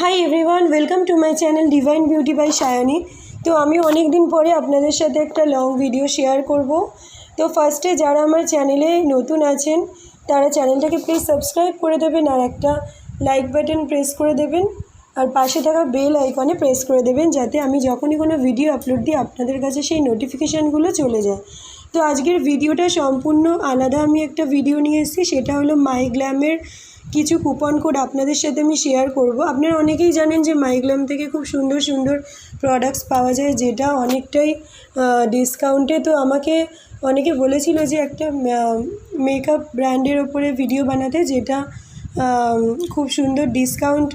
High everyone, welcome to my channel Divine Beauty by Sayani. তো আমি অনেক দিন পরে আপনাদের সাথে একটা লং ভিডিও শেয়ার করব। তো ফার্স্টে যারা আমার চ্যানেলে নতুন আছেন তারা চ্যানেলটাকে প্লিজ সাবস্ক্রাইব করে দেবেন আর একটা লাইক বাটন প্রেস করে দেবেন আর পাশে থাকা বেল আইকনে প্রেস করে দেবেন যাতে আমি যখনই কোনো ভিডিও আপলোড দিই আপনাদের কাছে সেই নোটিফিকেশানগুলো চলে যায়। তো আজকের ভিডিওটা সম্পূর্ণ আলাদা, আমি একটা ভিডিও নিয়ে এসেছি, সেটা হলো মাইগ্ল্যামের কিছু কুপন কোড আপনাদের সাথে আমি শেয়ার করব। আপনারা অনেকেই জানেন যে মাইগ্ল্যাম থেকে খুব সুন্দর সুন্দর প্রোডাক্টস পাওয়া যায় যেটা অনেকটাই ডিসকাউন্টে। তো আমাকে অনেকে বলেছিল যে একটা মেকআপ ব্র্যান্ডের ওপরে ভিডিও বানাতে যেটা খুব সুন্দর ডিসকাউন্ট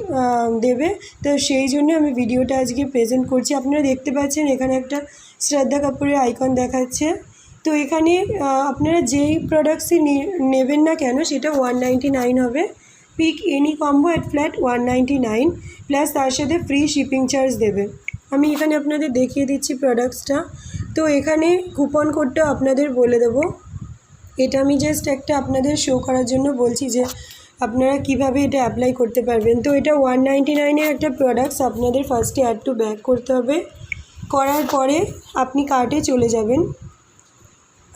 দেবে। তো সেই জন্য আমি ভিডিওটা আজকে প্রেজেন্ট করছি। আপনারা দেখতে পাচ্ছেন এখানে একটা শ্রদ্ধা কাপুরের আইকন দেখাচ্ছে। তো এখানে আপনারা যেই প্রোডাক্টসই নেবেন না কেন সেটা 199 হবে। Pick any combo at flat 199 plus তার সাথে ফ্রি শিপিং চার্জ দেবে। আমি এখানে আপনাদের দেখিয়ে দিচ্ছি প্রোডাক্টসটা। তো এখানে কুপন কোডটা আপনাদের বলে দেবো। এটা আমি জাস্ট একটা আপনাদের শো করার জন্য বলছি যে আপনারা কিভাবে এটা অ্যাপ্লাই করতে পারবেন। তো এটা 199-এর একটা প্রোডাক্টস আপনাদের ফার্স্টে অ্যাড টু ব্যাক করতে হবে। করার পরে আপনি কার্টে চলে যাবেন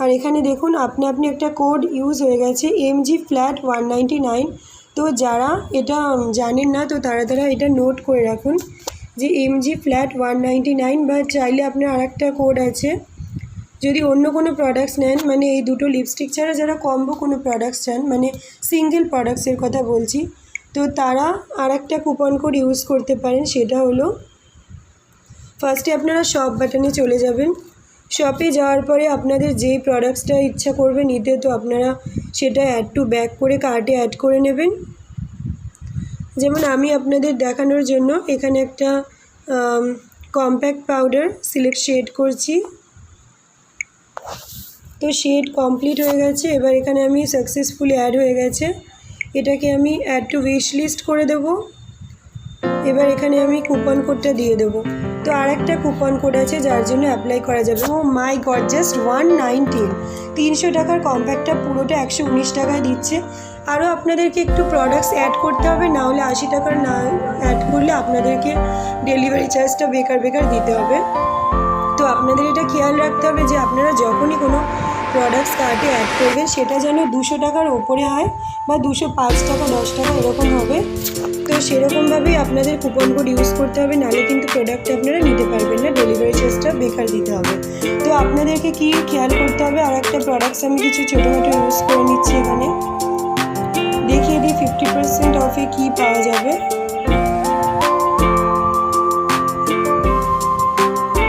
আর এখানে দেখুন আপনি একটা কোড ইউজ হয়ে গেছে MG ফ্ল্যাট 199। তো যারা এটা জানেন না তো তারা এটা নোট করে রাখুন যে MG ফ্ল্যাট 199। বা চাইলে আপনার আরেকটা কোড আছে যদি অন্য কোনো প্রোডাক্টস নেন, মানে এই দুটো লিপস্টিক ছাড়া যারা কম্বো কোনো প্রোডাক্টস চান, মানে সিঙ্গেল প্রোডাক্টসের কথা বলছি, তো তারা আরেকটা কুপন কোড ইউজ করতে পারেন। সেটা হলো ফার্স্টে আপনারা শপ বাটনে চলে যাবেন। শপে যাওয়ার পরে আপনাদের যেই প্রোডাক্টসটা ইচ্ছা করবে নিতে তো আপনারা সেটা অ্যাড টু ব্যাক করে কার্টে অ্যাড করে নেবেন। যেমন আমি আপনাদের দেখানোর জন্য এখানে একটা কম্প্যাক্ট পাউডার সিলেক্ট শেড করছি। তো শেড কমপ্লিট হয়ে গেছে। এবার এখানে আমি সাকসেসফুলি অ্যাড হয়ে গেছে, এটাকে আমি অ্যাড টু উইশ লিস্ট করে দেব। এবার এখানে আমি কুপন কোডটা দিয়ে দেবো। তো আর একটা কুপন কোড আছে যার জন্য অ্যাপ্লাই করা যাবে। ও মাই গড, জাস্ট 119, 300 টাকার কম্প্যাক্টটা পুরোটা 119 টাকায় দিচ্ছে। আরও আপনাদেরকে একটু প্রোডাক্টস অ্যাড করতে হবে, না হলে 80 টাকার না অ্যাড করলে আপনাদেরকে ডেলিভারি চার্জটা বেকার দিতে হবে। তো আপনাদের এটা খেয়াল রাখতে হবে যে আপনারা যখনই কোনো প্রোডাক্টস কার্টে অ্যাড করবেন সেটা যেন 200 টাকার ওপরে হয় বা 205 টাকা 10 টাকা এরকম হবে। তো সেরকমভাবেই আপনাদের কুপন কোড ইউজ করতে হবে, নাহলে কিন্তু প্রোডাক্ট আপনারা নিতে পারবেন না, ডেলিভারি চার্জটা বেকার দিতে হবে। তো আপনাদেরকে কি খেয়াল করতে হবে, আর একটা প্রোডাক্টস আমি কিছু ছোটোখাটো ইউজ করে নিচ্ছি। এখানে দেখিয়ে দিই 50% অফে কী পাওয়া যাবে।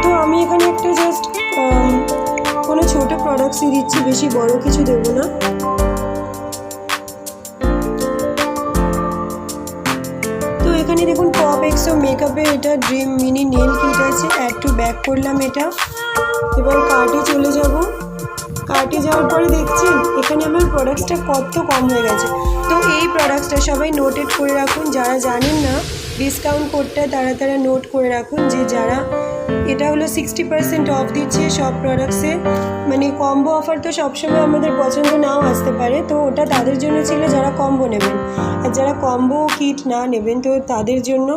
তো আমি এখানে একটা জাস্ট কোনো ছোটো প্রোডাক্টসই দিচ্ছি, বেশি বড় কিছু দেবো না। তো এখানে দেখুন পপ এক্সো মেকআপে এটা ড্রিম মিনি নেল কিট আছে, অ্যাড টু ব্যাক করলাম এটা। এবার কার্টে চলে যাব। কার্টে যাওয়ার পরে দেখছেন এখানে আমার প্রোডাক্টসটা কত কম হয়ে গেছে। তো এই প্রোডাক্টসটা সবাই নোটেড করে রাখুন, যারা জানেন না ডিসকাউন্ট কোডটা তারা নোট করে রাখুন যে যারা এটা হলো 60% অফ দিচ্ছে সব প্রোডাক্টসে। মানে কম্বো অফার তো সবসময় আমাদের পছন্দ নাও আসতে পারে, তো ওটা তাদের জন্য ছিল যারা কম্বো নেবেন। আর যারা কম্বো কিট না নেবেন তো তাদের জন্য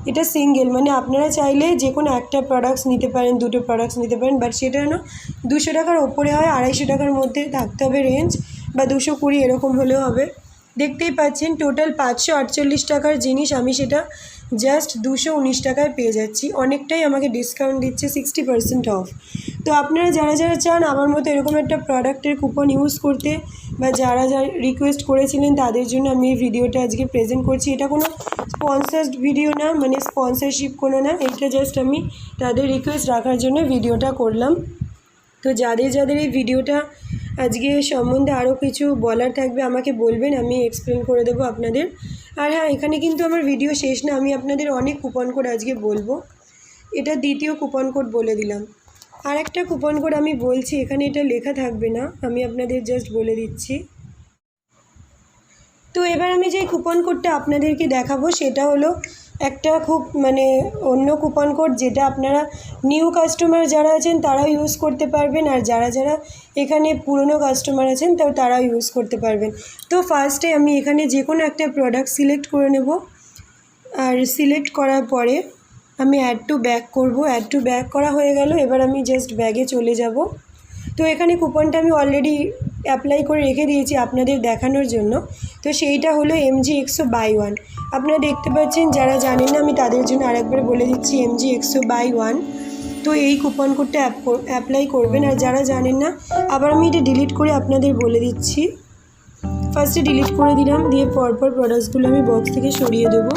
এটা সিঙ্গেল, মানে আপনারা চাইলে যে কোনো একটা প্রোডাক্টস নিতে পারেন, দুটো প্রোডাক্টস নিতে পারেন, বাট সেটা যেন 200 টাকার ওপরে হয়, 250 টাকার মধ্যে থাকতে হবে রেঞ্জ, বা 220 এরকম হলেও হবে। দেখতেই পাচ্ছেন টোটাল 548 টাকার জিনিস আমি সেটা জাস্ট 219 টাকায় পেয়ে যাচ্ছি। অনেকটাই আমাকে ডিসকাউন্ট দিচ্ছে, 60% অফ। তো আপনারা যারা চান আমার মতো এরকম একটা প্রোডাক্টের কুপন ইউজ করতে, বা যারা রিকোয়েস্ট করেছিলেন তাদের জন্য আমি এই ভিডিওটা আজকে প্রেজেন্ট করছি। এটা কোনো স্পন্সার্ড ভিডিও না, মানে স্পন্সরশিপ কোনো না, এটা জাস্ট আমি তাদের রিকোয়েস্ট রাখার জন্য ভিডিওটা করলাম। তো যাদের এই ভিডিওটা আজকে সম্বন্ধে আরও কিছু বলার থাকবে আমাকে বলবেন, আমি এক্সপ্লেন করে দেবো আপনাদের। আর হ্যাঁ, এখানে কিন্তু আমার ভিডিও শেষ না, আমি আপনাদের অনেক কুপন কোড আজকে বলবো। এটা দ্বিতীয় কুপন কোড বলে দিলাম। আর একটা কুপন কোড আমি বলছি, এখানে এটা লেখা থাকবে না, আমি আপনাদের জাস্ট বলে দিচ্ছি। তো এবার আমি যে কুপন কোডটা আপনাদেরকে দেখাবো সেটা হলো একটা খুব মানে অন্য কুপন কোড, যেটা আপনারা নিউ কাস্টমার যারা আছেন তারাও ইউজ করতে পারবেন, আর যারা এখানে পুরনো কাস্টমার আছেন তারাও ইউজ করতে পারবেন। তো ফার্স্টে আমি এখানে যে কোনো একটা প্রোডাক্ট সিলেক্ট করে নেব। আর সিলেক্ট করার পরে আমি অ্যাড টু ব্যাক করব। অ্যাড টু ব্যাক করা হয়ে গেল। এবার আমি জাস্ট ব্যাগে চলে যাব। তো এখানে কুপনটা আমি অলরেডি অ্যাপ্লাই করে রেখে দিয়েছি আপনাদের দেখানোর জন্য। তো সেইটা হলো MG100/1। আপনারা দেখতে পাচ্ছেন, যারা জানেন না আমি তাদের জন্য আরেকবার বলে দিচ্ছি, MG100/1। তো এই কুপন কোডটা অ্যাপ্লাই করবেন। আর যারা জানেন না, আবার আমি এটা ডিলিট করে আপনাদের বলে দিচ্ছি। ফার্স্টে ডিলিট করে দিলাম, দিয়ে পরপর প্রোডাক্টসগুলো আমি বক্স থেকে সরিয়ে দেব।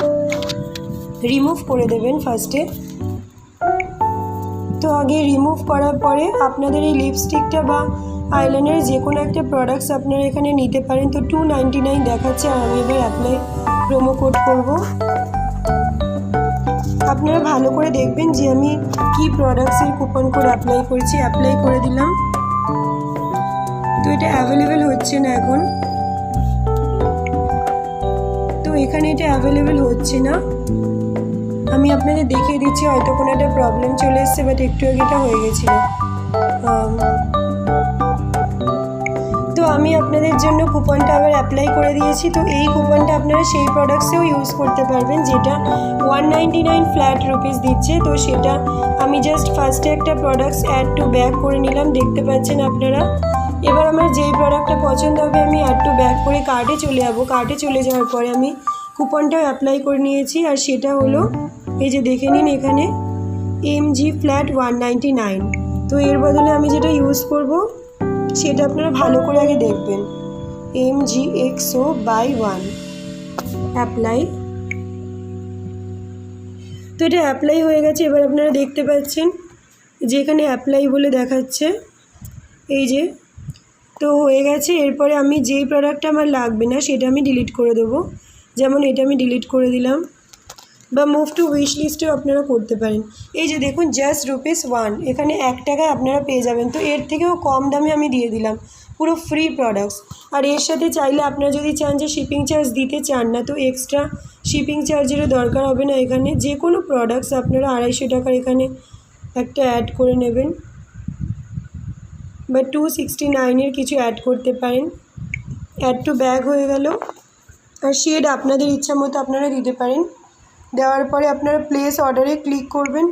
রিমুভ করে দেবেন ফার্স্টে। তো আগে রিমুভ করার পরে আপনাদের এই লিপস্টিকটা বা আইলাইনার যে কোনো একটা প্রোডাক্টস আপনারা এখানে নিতে পারেন। তো 299 দেখাচ্ছে। আর আমি এবার অ্যাপ্লাই প্রোমো কোড করব। আপনারা ভালো করে দেখবেন যে আমি কি প্রোডাক্টসের কুপন কোড অ্যাপ্লাই করছি। অ্যাপ্লাই করে দিলাম। তো এটা অ্যাভেলেবেল হচ্ছে না এখন। তো এখানে এটা অ্যাভেলেবেল হচ্ছে না। আমি আপনাদের দেখিয়ে দিচ্ছি, হয়তো কোনো একটা প্রবলেম চলে এসছে, বাট একটু আগে এটা হয়ে গেছিলো। তো আমি আপনাদের জন্য কুপনটা আবার অ্যাপ্লাই করে দিয়েছি। তো এই কুপনটা আপনারা সেই প্রোডাক্টসেও ইউজ করতে পারবেন যেটা 199 ফ্ল্যাট রুপিস দিচ্ছে। তো সেটা আমি জাস্ট ফার্স্টে একটা প্রোডাক্টস অ্যাড টু ব্যাক করে নিলাম, দেখতে পাচ্ছেন আপনারা। এবার আমার যেই প্রোডাক্টটা পছন্দ হবে আমি অ্যাড টু ব্যাক করে কার্টে চলে যাব। কার্টে চলে যাওয়ার পরে আমি কুপনটাও অ্যাপ্লাই করে নিয়েছি। আর সেটা হলো, এই যে দেখে নিন এখানে MG ফ্ল্যাট 199। তো এর বদলে আমি যেটা ইউজ করব সেটা আপনারা ভালো করে আগে দেখবেন। MG100/1 apply. তো এটা অ্যাপ্লাই হয়ে গেছে। এবার আপনারা দেখতে পাচ্ছেন যে এখানে অ্যাপ্লাই বলে দেখাচ্ছে, এই যে। তো হয়ে গেছে। এরপরে আমি যেই প্রোডাক্টটা আমার লাগবে না সেটা আমি ডিলিট করে দেবো। যেমন এটা আমি ডিলিট করে দিলাম। বা মুভ টু উইশ লিস্টেও আপনারা করতে পারেন। এই যে দেখুন, জাস্ট ₹1 এখানে 1 টাকায় আপনারা পেয়ে যাবেন। তো এর থেকেও কম দামে আমি দিয়ে দিলাম, পুরো ফ্রি প্রোডাক্টস। আর এর সাথে চাইলে আপনারা যদি চান যে শিপিং চার্জ দিতে চান না, তো এক্সট্রা শিপিং চার্জেরও দরকার হবে না। এখানে যে কোনো প্রোডাক্টস আপনারা 250 টাকার এখানে একটা অ্যাড করে নেবেন, বা 269-এর কিছু অ্যাড করতে পারেন। অ্যাড টু ব্যাগ হয়ে গেল। আর শেড আপনাদের ইচ্ছা মতো আপনারা দিতে পারেন। দেওয়ার পরে আপনারা প্লেস অর্ডারে ক্লিক করবেন।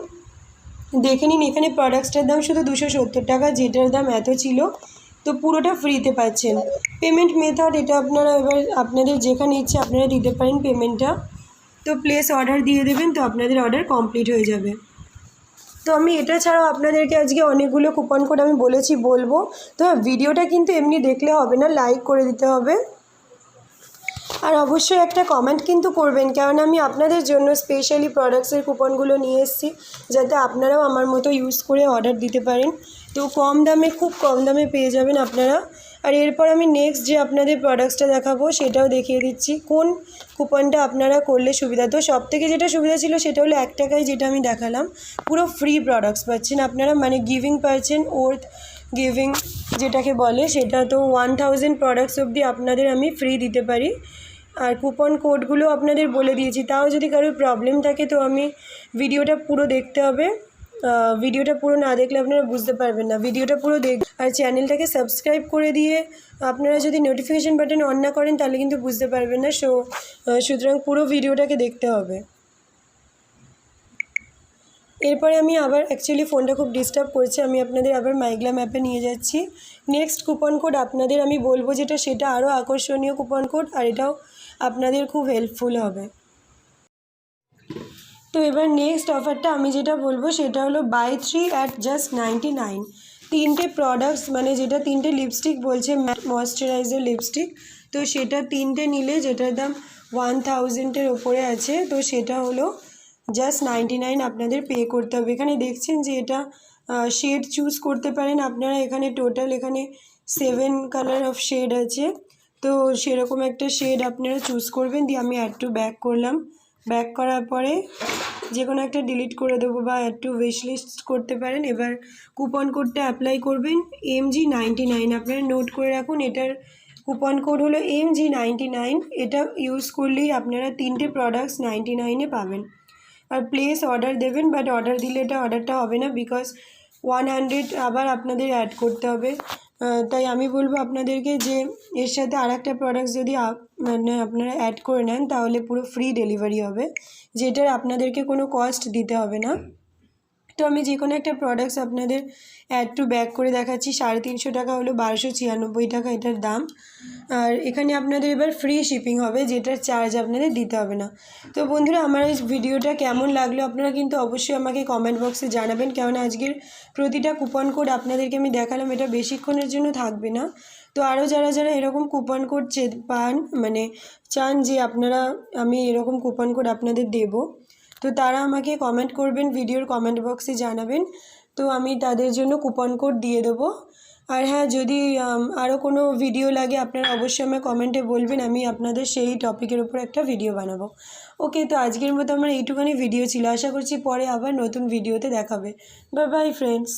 দেখে নিন এখানে প্রোডাক্টসটার দাম শুধু 270 টাকা, যেটার দাম এত ছিল। তো পুরোটা ফ্রিতে পাচ্ছেন। পেমেন্ট মেথড এটা আপনারা এবার আপনাদের যেখানে ইচ্ছে আপনারা দিতে পারেন পেমেন্টটা। তো প্লেস অর্ডার দিয়ে দেবেন, তো আপনাদের অর্ডার কমপ্লিট হয়ে যাবে। তো আমি এটা ছাড়াও আপনাদেরকে আজকে অনেকগুলো কুপন কোড আমি বলবো। তো ভিডিওটা কিন্তু এমনি দেখলে হবে না, লাইক করে দিতে হবে। আর অবশ্যই একটা কমেন্ট কিন্তু করবেন, কারণ আমি আপনাদের জন্য স্পেশালি প্রোডাক্টসের কুপনগুলো নিয়ে এসেছি, যাতে আপনারাও আমার মতো ইউজ করে অর্ডার দিতে পারেন। তো কম দামে, খুব কম দামে পেয়ে যাবেন আপনারা। আর এরপর আমি নেক্সট যে আপনাদের প্রোডাক্টসটা দেখাবো সেটাও দেখিয়ে দিচ্ছি, কোন কুপনটা আপনারা করলে সুবিধা। তো সবথেকে যেটা সুবিধা ছিল সেটা হলো 1 টাকায় যেটা আমি দেখালাম, পুরো ফ্রি প্রোডাক্টস পাচ্ছেন আপনারা, মানে গিভিং পাচ্ছেন, ওর্থ গিভিং যেটাকে বলে, সেটা। তো 1000 প্রোডাক্টস অবধি আপনাদের আমি ফ্রি দিতে পারি। আর কুপন কোডগুলো আপনাদের বলে দিয়েছি। তাও যদি কারোর প্রবলেম থাকে তো আমি ভিডিওটা পুরো দেখতে হবে। ভিডিওটা পুরো না দেখলে আপনারা বুঝতে পারবেন না। ভিডিওটা পুরো আর চ্যানেলটাকে সাবস্ক্রাইব করে দিয়ে আপনারা যদি নোটিফিকেশান বাটন অন না করেন তাহলে কিন্তু বুঝতে পারবেন না। সুতরাং পুরো ভিডিওটাকে দেখতে হবে। এরপরে আমি আবার অ্যাকচুয়ালি ফোনটা খুব ডিস্টার্ব করছে, আমি আপনাদের আবার মাইগ্রাম অ্যাপে নিয়ে যাচ্ছি। নেক্সট কুপন কোড আপনাদের আমি বলবো যেটা, সেটা আরও আকর্ষণীয় কুপন কোড, আর এটাও আপনাদের খুব হেল্পফুল হবে। তো এবার নেক্সট অফারটা আমি যেটা বলবো সেটা হলো বাই 3 at just 99। 3টে প্রোডাক্টস, মানে যেটা 3টে লিপস্টিক বলছে, ম্যাট ময়শ্চারাইজার লিপস্টিক। তো সেটা 3টে নিলে যেটার দাম 1000-এর ওপরে আছে, তো সেটা হলো জাস্ট 99 আপনাদের পে করতে হবে। এখানে দেখছেন যে এটা শেড চুজ করতে পারেন আপনারা। এখানে টোটাল এখানে 7 কালার অফ শেড আছে। তো সেরকম একটা শেড আপনারা চুজ করবেন। দিয়ে আমি অ্যাড টু ব্যাক করলাম। ব্যাক করার পরে যে কোনো একটা ডিলিট করে দেবো, বা অ্যাড টু উইশ লিস্ট করতে পারেন। এবার কুপন কোডটা অ্যাপ্লাই করবেন, MG99। আপনারা নোট করে রাখুন, এটার কুপন কোড হলো MG99। এটা ইউজ করলেই আপনারা 3টে প্রোডাক্টস 99-এ পাবেন। আর প্লেস অর্ডার দেবেন, বাট অর্ডার দিলে অর্ডারটা হবে না, বিকজ 100 আবার আপনাদের অ্যাড করতে হবে। তাই আমি বলবো আপনাদেরকে যে এর সাথে আরেকটা প্রোডাক্ট যদি মানে আপনারা অ্যাড করে নেন তাহলে পুরো ফ্রি ডেলিভারি হবে, যেটার আপনাদেরকে কোনো কস্ট দিতে হবে না। তো আমি যে কোনো একটা প্রোডাক্টস আপনাদের অ্যাড টু ব্যাক করে দেখাচ্ছি। 350 টাকা হলো 1296 টাকা এটার দাম। আর এখানে আপনাদের এবার ফ্রি শিপিং হবে, যেটার চার্জ আপনাদের দিতে হবে না। তো বন্ধুরা, আমার এই ভিডিওটা কেমন লাগলো আপনারা কিন্তু অবশ্যই আমাকে কমেন্ট বক্সে জানাবেন, কেননা আজকের প্রতিটা কুপন কোড আপনাদেরকে আমি দেখালাম, এটা বেশিক্ষণের জন্য থাকবে না। তো আরও যারা যারা এরকম কুপন কোড পান, মানে চান যে আপনারা আমি এরকম কুপন কোড আপনাদের দেবো, তো তারা আমাকে কমেন্ট করবেন, ভিডিওর কমেন্ট বক্সে জানাবেন, তো আমি তাদের জন্য কুপন কোড দিয়ে দেবো। আর হ্যাঁ, যদি আরও কোনো ভিডিও লাগে আপনারা অবশ্যই আমায় কমেন্টে বলবেন, আমি আপনাদের সেই টপিকের উপর একটা ভিডিও বানাবো। ওকে, তো আজকের মতো আমার এইটুখানি ভিডিও ছিল। আশা করছি পরে আবার নতুন ভিডিওতে দেখাবে। Bye bye friends.